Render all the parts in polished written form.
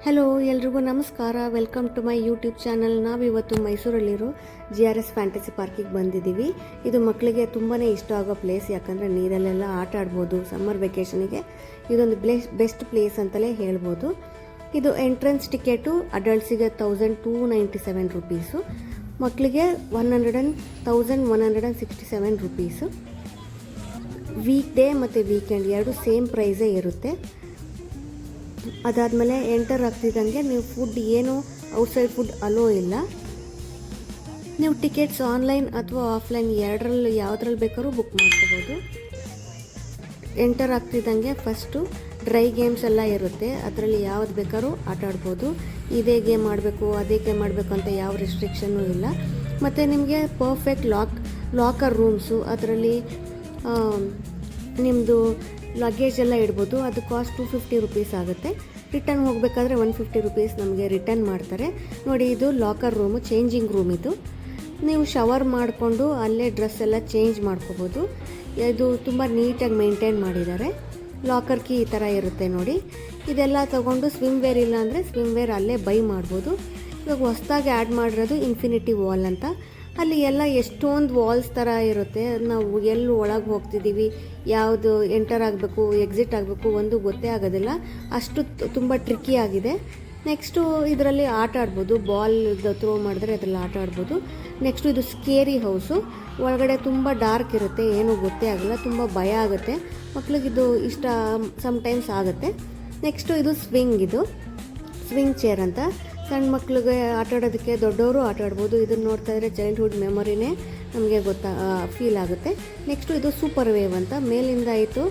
Hello ಎಲ್ರಿಗೂ ನಮಸ್ಕಾರ. Welcome to my YouTube channel. ನಾವಿವತ್ತು ಮೈಸೂರಲ್ಲಿರೋ GRS ಫ್ಯಾಂಟಸಿ ಪಾರ್ಕಿಗೆ ಬಂದಿದ್ದೀವಿ. ಇದು ಮಕ್ಕಳಿಗೆ ತುಂಬಾ ಇಷ್ಟ ಆಗೋ ಪ್ಲೇಸ್, ಯಾಕಂದರೆ ನೀರಲ್ಲೆಲ್ಲ ಆಟ ಆಡ್ಬೋದು. ಸಮ್ಮರ್ ವೆಕೇಷನಿಗೆ ಇದೊಂದು ಬೆಸ್ಟ್ ಪ್ಲೇಸ್ ಅಂತಲೇ ಹೇಳ್ಬೋದು. ಇದು ಎಂಟ್ರೆನ್ಸ್ ಟಿಕೆಟು ಅಡಲ್ಟ್ಸಿಗೆ 1297 ರುಪೀಸು, ಮಕ್ಕಳಿಗೆ 1167 ರುಪೀಸು. ವೀಕ್ ಡೇ ಮತ್ತು ವೀಕೆಂಡ್ ಎರಡು ಸೇಮ್ ಪ್ರೈಸೇ ಇರುತ್ತೆ. ಅದಾದಮೇಲೆ ಎಂಟರ್ ಆಗ್ತಿದ್ದಂಗೆ ನೀವು ಫುಡ್ ಏನು ಔಟ್ಸೈಡ್ ಫುಡ್ ಅಲೋ ಇಲ್ಲ. ನೀವು ಟಿಕೆಟ್ಸ್ ಆನ್ಲೈನ್ ಅಥವಾ ಆಫ್ಲೈನ್ ಎರಡರಲ್ಲಿ ಯಾವುದ್ರಲ್ಲಿ ಬೇಕಾದ್ರೂ ಬುಕ್ ಮಾಡ್ಕೋಬೋದು. ಎಂಟರ್ ಆಗ್ತಿದ್ದಂಗೆ ಫಸ್ಟು ಡ್ರೈ ಗೇಮ್ಸ್ ಎಲ್ಲ ಇರುತ್ತೆ, ಅದರಲ್ಲಿ ಯಾವ್ದು ಬೇಕಾದ್ರೂ ಆಟ ಆಡ್ಬೋದು. ಇದೇ ಗೇಮ್ ಮಾಡಬೇಕು ಅದೇ ಗೇಮ್ ಮಾಡಬೇಕು ಅಂತ ಯಾವ ರಿಸ್ಟ್ರಿಕ್ಷನ್ನೂ ಇಲ್ಲ. ಮತ್ತು ನಿಮಗೆ ಪರ್ಫೆಕ್ಟ್ ಲಾಕರ್ ರೂಮ್ಸು, ಅದರಲ್ಲಿ ನಿಮ್ಮದು ಲಗೇಜ್ ಎಲ್ಲ ಇಡ್ಬೋದು. ಅದು ಕಾಸ್ಟ್ 250 ರುಪೀಸ್ ಆಗುತ್ತೆ. ರಿಟರ್ನ್ ಹೋಗಬೇಕಾದ್ರೆ 150 ರುಪೀಸ್ ನಮಗೆ ರಿಟರ್ನ್ ಮಾಡ್ತಾರೆ. ನೋಡಿ, ಇದು ಲಾಕರ್ ರೂಮು, ಚೇಂಜಿಂಗ್ ರೂಮ್. ಇದು ನೀವು ಶವರ್ ಮಾಡಿಕೊಂಡು ಅಲ್ಲೇ ಡ್ರೆಸ್ ಎಲ್ಲ ಚೇಂಜ್ ಮಾಡ್ಕೋಬೋದು. ಇದು ತುಂಬ ನೀಟಾಗಿ ಮೇಂಟೈನ್ ಮಾಡಿದ್ದಾರೆ. ಲಾಕರ್ ಕೀ ಈ ಥರ ಇರುತ್ತೆ ನೋಡಿ. ಇದೆಲ್ಲ ತೊಗೊಂಡು ಸ್ವಿಮ್ ವೇರ್ ಇಲ್ಲ ಅಂದರೆ ಸ್ವಿಮ್ ವೇರ್ ಅಲ್ಲೇ ಬೈ ಮಾಡ್ಬೋದು. ಇವಾಗ ಹೊಸದಾಗಿ ಆ್ಯಡ್ ಮಾಡಿರೋದು ಇನ್ಫಿನಿಟಿ ವಾಲ್ ಅಂತ. ಅಲ್ಲಿ ಎಲ್ಲ ಎಷ್ಟೊಂದು ವಾಲ್ಸ್ ಥರ ಇರುತ್ತೆ. ನಾವು ಎಲ್ಲಿ ಒಳಗೆ ಹೋಗ್ತಿದ್ದೀವಿ, ಯಾವುದು ಎಂಟರ್ ಆಗಬೇಕು ಎಕ್ಸಿಟ್ ಆಗಬೇಕು ಒಂದು ಗೊತ್ತೇ ಆಗೋದಿಲ್ಲ, ಅಷ್ಟು ತುಂಬ ಟ್ರಿಕ್ಕಿ ಆಗಿದೆ. ನೆಕ್ಸ್ಟು ಇದರಲ್ಲಿ ಆಟ ಆಡ್ಬೋದು, ಬಾಲ್ ಥ್ರೋ ಮಾಡಿದ್ರೆ ಅದರಲ್ಲಿ ಆಟ ಆಡ್ಬೋದು. ನೆಕ್ಸ್ಟು ಇದು ಸ್ಕೇರಿ ಹೌಸು, ಒಳಗಡೆ ತುಂಬ ಡಾರ್ಕ್ ಇರುತ್ತೆ, ಏನೂ ಗೊತ್ತೇ ಆಗಲ್ಲ, ತುಂಬ ಭಯ ಆಗುತ್ತೆ. ಮಕ್ಳಿಗಿದು ಇಷ್ಟ ಸಮ್ಟೈಮ್ಸ್ ಆಗುತ್ತೆ. ನೆಕ್ಸ್ಟು ಇದು ಸ್ವಿಂಗ್ ಚೇರ್ ಅಂತ, ಸಣ್ಣ ಮಕ್ಳಿಗೆ ಆಟ ಆಡೋದಕ್ಕೆ, ದೊಡ್ಡವರು ಆಟ ಆಡ್ಬೋದು. ಇದನ್ನು ನೋಡ್ತಾ ಇದ್ರೆ ಚೈಲ್ಡ್ಹುಡ್ ಮೆಮೊರಿನೇ ನಮಗೆ ಫೀಲ್ ಆಗುತ್ತೆ. ನೆಕ್ಸ್ಟು ಇದು ಸೂಪರ್ ವೇವ್ ಅಂತ, ಮೇಲಿಂದ ಆಯಿತು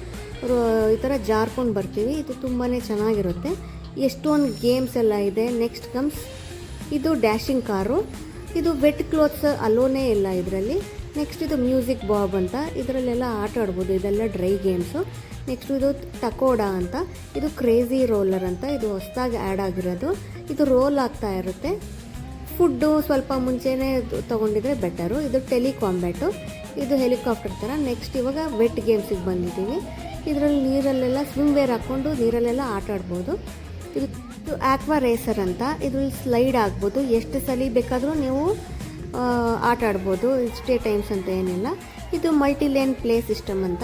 ಈ ಥರ ಜಾರ್ಕೊಂಡು ಬರ್ತೀವಿ. ಇದು ತುಂಬಾ ಚೆನ್ನಾಗಿರುತ್ತೆ. ಎಷ್ಟೊಂದು ಗೇಮ್ಸ್ ಎಲ್ಲ ಇದೆ. ನೆಕ್ಸ್ಟ್ ಕಮ್ಸ್ ಇದು ಡ್ಯಾಶಿಂಗ್ ಕಾರು. ಇದು ವೆಟ್ ಕ್ಲೋತ್ಸ್ ಅಲೋನೇ ಇಲ್ಲ ಇದರಲ್ಲಿ. ನೆಕ್ಸ್ಟ್ ಇದು ಮ್ಯೂಸಿಕ್ ಬಾಬ್ ಅಂತ, ಇದರಲ್ಲೆಲ್ಲ ಆಟ ಆಡ್ಬೋದು. ಇದೆಲ್ಲ ಡ್ರೈ ಗೇಮ್ಸು. ನೆಕ್ಸ್ಟ್ ಇದು ಟಕೋಡಾ ಅಂತ, ಇದು ಕ್ರೇಜಿ ರೋಲರ್ ಅಂತ, ಇದು ಹೊಸದಾಗಿ ಆ್ಯಡ್ ಆಗಿರೋದು. ಇದು ರೋಲ್ ಆಗ್ತಾ ಇರುತ್ತೆ. ಫುಡ್ಡು ಸ್ವಲ್ಪ ಮುಂಚೆನೇ ತೊಗೊಂಡಿದ್ರೆ ಬೆಟರು. ಇದು ಟೆಲಿಕಾಂಬ್ಯಾಟು, ಇದು ಹೆಲಿಕಾಪ್ಟರ್ ಥರ. ನೆಕ್ಸ್ಟ್ ಇವಾಗ ವೆಟ್ ಗೇಮ್ಸಿಗೆ ಬಂದಿದ್ದೀವಿ. ಇದರಲ್ಲಿ ನೀರಲ್ಲೆಲ್ಲ ಸ್ವಿಮ್ ವೇರ್ ಹಾಕ್ಕೊಂಡು ನೀರಲ್ಲೆಲ್ಲ ಆಟ ಆಡ್ಬೋದು. ಇದು ಆಕ್ವಾ ರೇಸರ್ ಅಂತ, ಇದ್ರಲ್ಲಿ ಸ್ಲೈಡ್ ಆಗ್ಬೋದು. ಎಷ್ಟು ಸಲ ಬೇಕಾದರೂ ನೀವು ಆಟ ಆಡ್ಬೋದು, ಇಷ್ಟೇ ಟೈಮ್ಸ್ ಅಂತ ಏನಿಲ್ಲ. ಇದು ಮಲ್ಟಿ ಲೇನ್ ಪ್ಲೇ ಸಿಸ್ಟಮ್ ಅಂತ,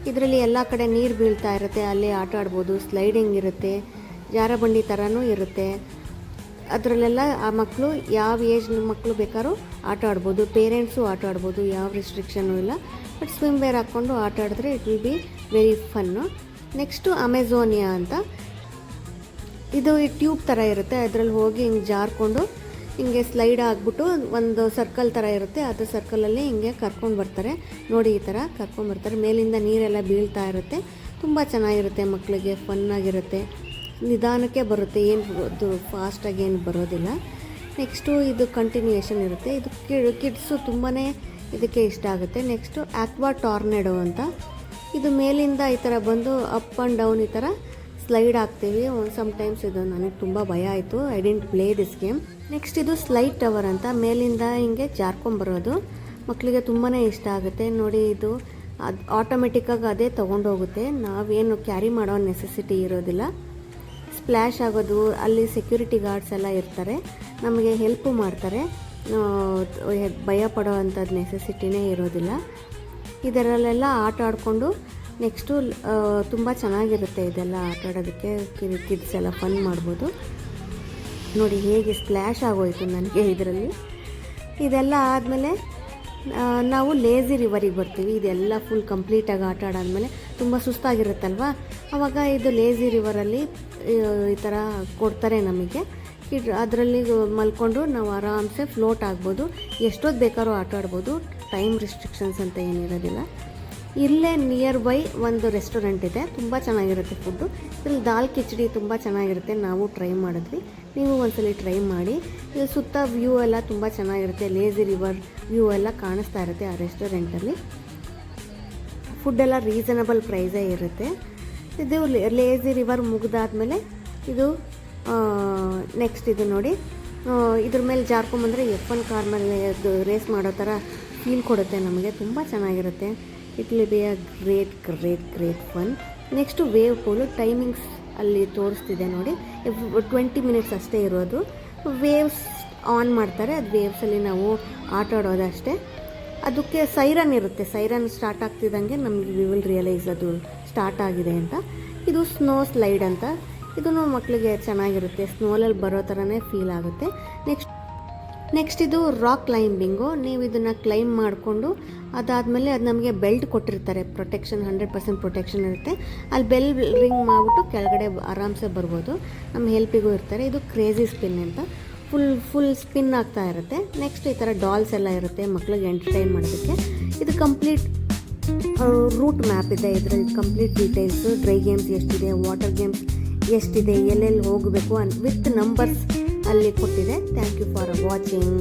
ಇದರಲ್ಲಿ ಎಲ್ಲ ಕಡೆ ನೀರು ಬೀಳ್ತಾ ಇರುತ್ತೆ, ಅಲ್ಲೇ ಆಟ ಆಡ್ಬೋದು. ಸ್ಲೈಡಿಂಗ್ ಇರುತ್ತೆ, ಜಾರಬಂಡಿ ಥರನೂ ಇರುತ್ತೆ. ಅದರಲ್ಲೆಲ್ಲ ಆ ಮಕ್ಕಳು ಯಾವ ಏಜ್ ಮಕ್ಕಳು ಬೇಕಾದ್ರೂ ಆಟ ಆಡ್ಬೋದು, ಪೇರೆಂಟ್ಸು ಆಟ ಆಡ್ಬೋದು, ಯಾವ ರಿಸ್ಟ್ರಿಕ್ಷನ್ನೂ ಇಲ್ಲ. ಬಟ್ ಸ್ವಿಮ್ ವೇರ್ ಹಾಕ್ಕೊಂಡು ಆಟ ಆಡಿದ್ರೆ it will be very fun. Next Amazonia ಅಂತ, ಇದು ಈ ಟ್ಯೂಬ್ ಥರ ಇರುತ್ತೆ, ಅದರಲ್ಲಿ ಹೋಗಿ ಹಿಂಗೆ ಜಾರ್ಕೊಂಡು ಹಿಂಗೆ ಸ್ಲೈಡ್ ಆಗಿಬಿಟ್ಟು ಒಂದು ಸರ್ಕಲ್ ಥರ ಇರುತ್ತೆ, ಅದು ಸರ್ಕಲಲ್ಲಿ ಹಿಂಗೆ ಕರ್ಕೊಂಡು ಬರ್ತಾರೆ. ನೋಡಿ, ಈ ಥರ ಕರ್ಕೊಂಡು ಬರ್ತಾರೆ. ಮೇಲಿಂದ ನೀರೆಲ್ಲ ಬೀಳ್ತಾ ಇರುತ್ತೆ. ತುಂಬ ಚೆನ್ನಾಗಿರುತ್ತೆ, ಮಕ್ಕಳಿಗೆ ಫನ್ನಾಗಿರುತ್ತೆ. ನಿಧಾನಕ್ಕೆ ಬರುತ್ತೆ, ಏನು ಫಾಸ್ಟಾಗಿ ಏನು ಬರೋದಿಲ್ಲ. ನೆಕ್ಸ್ಟು ಇದು ಕಂಟಿನ್ಯೂಯೇಷನ್ ಇರುತ್ತೆ. ಇದು ಕಿಡ್ಸು ತುಂಬಾ ಇದಕ್ಕೆ ಇಷ್ಟ ಆಗುತ್ತೆ. ನೆಕ್ಸ್ಟು ಆಕ್ವಾ ಟಾರ್ನೆಡೋ ಅಂತ, ಇದು ಮೇಲಿಂದ ಈ ಥರ ಬಂದು ಅಪ್ ಆ್ಯಂಡ್ ಡೌನ್ ಈ ಥರ ಸ್ಲೈಡ್ ಆಗ್ತೀವಿ. ಸಮ್ಟೈಮ್ಸ್ ಇದು ನನಗೆ ತುಂಬ ಭಯ ಆಯಿತು, I didn't play this game. Next ಇದು ಸ್ಲೈಡ್ ಟವರ್ ಅಂತ, ಮೇಲಿಂದ ಹಿಂಗೆ ಜಾರ್ಕೊಂಬರೋದು. ಮಕ್ಕಳಿಗೆ ತುಂಬಾ ಇಷ್ಟ ಆಗುತ್ತೆ. ನೋಡಿ, ಇದು ಆಟೋಮೆಟಿಕ್ಕಾಗಿ ಅದೇ ತೊಗೊಂಡೋಗುತ್ತೆ, ನಾವೇನು ಕ್ಯಾರಿ ಮಾಡೋ ನೆಸೆಸಿಟಿ ಇರೋದಿಲ್ಲ. ಸ್ಪ್ಲ್ಯಾಶ್ ಆಗೋದು, ಅಲ್ಲಿ ಸೆಕ್ಯೂರಿಟಿ ಗಾರ್ಡ್ಸ್ ಎಲ್ಲ ಇರ್ತಾರೆ, ನಮಗೆ ಹೆಲ್ಪು ಮಾಡ್ತಾರೆ. ಭಯ ಪಡೋ ಅಂಥದ್ದು ನೆಸೆಸಿಟಿನೇ ಇರೋದಿಲ್ಲ. ಇದರಲ್ಲೆಲ್ಲ ಆಟ ಆಡಿಕೊಂಡು ನೆಕ್ಸ್ಟು ತುಂಬ ಚೆನ್ನಾಗಿರುತ್ತೆ ಇದೆಲ್ಲ ಆಟ ಆಡೋದಕ್ಕೆ. ಕಿಡ್ಸ್ ಎಲ್ಲ ಫನ್ ಮಾಡ್ಬೋದು. ನೋಡಿ ಹೇಗೆ ಸ್ಪ್ಲ್ಯಾಶ್ ಆಗೋಯಿತು ನನಗೆ ಇದರಲ್ಲಿ. ಇದೆಲ್ಲ ಆದಮೇಲೆ ನಾವು ಲೇಝಿ ರಿವರಿಗೆ ಬರ್ತೀವಿ. ಇದೆಲ್ಲ ಫುಲ್ ಕಂಪ್ಲೀಟಾಗಿ ಆಟ ಆಡಾದ್ಮೇಲೆ ತುಂಬ ಸುಸ್ತಾಗಿರುತ್ತಲ್ವ, ಆವಾಗ ಇದು ಲೇಝಿ ರಿವರಲ್ಲಿ ಈ ಥರ ಕೊಡ್ತಾರೆ ನಮಗೆ. ಅದರಲ್ಲಿ ಮಲ್ಕೊಂಡು ನಾವು ಆರಾಮ್ಸೆ ಫ್ಲೋಟ್ ಆಗ್ಬೋದು, ಎಷ್ಟೊತ್ತು ಬೇಕಾದ್ರೂ ಆಟ ಆಡ್ಬೋದು. ಟೈಮ್ ರಿಸ್ಟ್ರಿಕ್ಷನ್ಸ್ ಅಂತ ಏನಿರೋದಿಲ್ಲ. ಇಲ್ಲೇ ನಿಯರ್ ಬೈ ಒಂದು ರೆಸ್ಟೋರೆಂಟ್ ಇದೆ, ತುಂಬ ಚೆನ್ನಾಗಿರುತ್ತೆ ಫುಡ್ಡು. ಇದರಲ್ಲಿ ದಾಲ್ ಕಿಚಡಿ ತುಂಬ ಚೆನ್ನಾಗಿರುತ್ತೆ, ನಾವು ಟ್ರೈ ಮಾಡಿದ್ವಿ. ನೀವು ಒಂದ್ಸಲಿ ಟ್ರೈ ಮಾಡಿ. ಇದು ಸುತ್ತ ವ್ಯೂ ಎಲ್ಲ ತುಂಬ ಚೆನ್ನಾಗಿರುತ್ತೆ, ಲೇಝಿ ರಿವರ್ ವ್ಯೂ ಎಲ್ಲ ಕಾಣಿಸ್ತಾ ಇರುತ್ತೆ ಆ ರೆಸ್ಟೋರೆಂಟಲ್ಲಿ. ಫುಡ್ಡೆಲ್ಲ ರೀಸನಬಲ್ ಪ್ರೈಸೇ ಇರುತ್ತೆ. ಇದು ಲೇಝಿ ರಿವರ್ ಮುಗಿದಾದ್ಮೇಲೆ ಇದು ನೆಕ್ಸ್ಟ್ ಇದು ನೋಡಿ, ಇದ್ರ ಮೇಲೆ ಜಾರ್ಕೊಂಬಂದರೆ F1 ಕಾರ್ ಮೇಲೆ ರೇಸ್ ಮಾಡೋ ಥರ ಫೀಲ್ ಕೊಡುತ್ತೆ ನಮಗೆ, ತುಂಬ ಚೆನ್ನಾಗಿರುತ್ತೆ. It will be a great fun. Next wave pool, timings ಅಲ್ಲಿ ತೋರಿಸ್ತಿದೆ ನೋಡಿ. 20 ಮಿನಿಟ್ಸ್ ಅಷ್ಟೇ ಇರೋದು. ವೇವ್ಸ್ ಆನ್ ಮಾಡ್ತಾರೆ, ಅದು ವೇವ್ಸಲ್ಲಿ ನಾವು ಆಟ ಆಡೋದಷ್ಟೇ. ಅದಕ್ಕೆ ಸೈರನ್ ಇರುತ್ತೆ, ಸೈರನ್ ಸ್ಟಾರ್ಟ್ ಆಗ್ತಿದ್ದಂಗೆ ನಮಗೆ ವಿ ವಿಲ್ ರಿಯಲೈಸ್ ಅದು ಸ್ಟಾರ್ಟ್ ಆಗಿದೆ ಅಂತ. ಇದು ಸ್ನೋ ಸ್ಲೈಡ್ ಅಂತ, ಇದನ್ನು ಮಕ್ಕಳಿಗೆ ಚೆನ್ನಾಗಿರುತ್ತೆ, ಸ್ನೋಲಲ್ಲಿ ಬರೋ ಥರನೇ ಫೀಲ್ ಆಗುತ್ತೆ. ನೆಕ್ಸ್ಟ್ ಇದು ರಾಕ್ ಕ್ಲೈಂಬಿಂಗು. ನೀವು ಇದನ್ನು ಕ್ಲೈಂಬ್ ಮಾಡಿಕೊಂಡು ಅದಾದಮೇಲೆ ಅದು ನಮಗೆ ಬೆಲ್ಟ್ ಕೊಟ್ಟಿರ್ತಾರೆ, ಪ್ರೊಟೆಕ್ಷನ್ 100% ಪ್ರೊಟೆಕ್ಷನ್ ಇರುತ್ತೆ. ಅಲ್ಲಿ ಬೆಲ್ ರಿಂಗ್ ಮಾಡಿಬಿಟ್ಟು ಕೆಳಗಡೆ ಆರಾಮ್ಸೆ ಬರ್ಬೋದು. ನಮ್ಮ ಹೆಲ್ಪಿಗೂ ಇರ್ತಾರೆ. ಇದು ಕ್ರೇಜಿ ಸ್ಪಿನ್ ಅಂತ, ಫುಲ್ ಸ್ಪಿನ್ ಆಗ್ತಾ ಇರುತ್ತೆ. ನೆಕ್ಸ್ಟ್ ಈ ಥರ ಡಾಲ್ಸ್ ಎಲ್ಲ ಇರುತ್ತೆ ಮಕ್ಕಳಿಗೆ ಎಂಟರ್ಟೈನ್ ಮಾಡೋದಕ್ಕೆ. ಇದು ಕಂಪ್ಲೀಟ್ ರೂಟ್ ಮ್ಯಾಪ್ ಇದೆ, ಇದರಲ್ಲಿ ಕಂಪ್ಲೀಟ್ ಡೀಟೇಲ್ಸು, ಡ್ರೈ ಗೇಮ್ಸ್ ಎಷ್ಟಿದೆ, ವಾಟರ್ ಗೇಮ್ಸ್ ಎಷ್ಟಿದೆ, ಎಲ್ಲೆಲ್ಲಿ ಹೋಗಬೇಕು ವಿತ್ ನಂಬರ್ಸ್ ಅಲ್ಲಿ ಕೊಟ್ಟಿದೆ. Thank you for watching.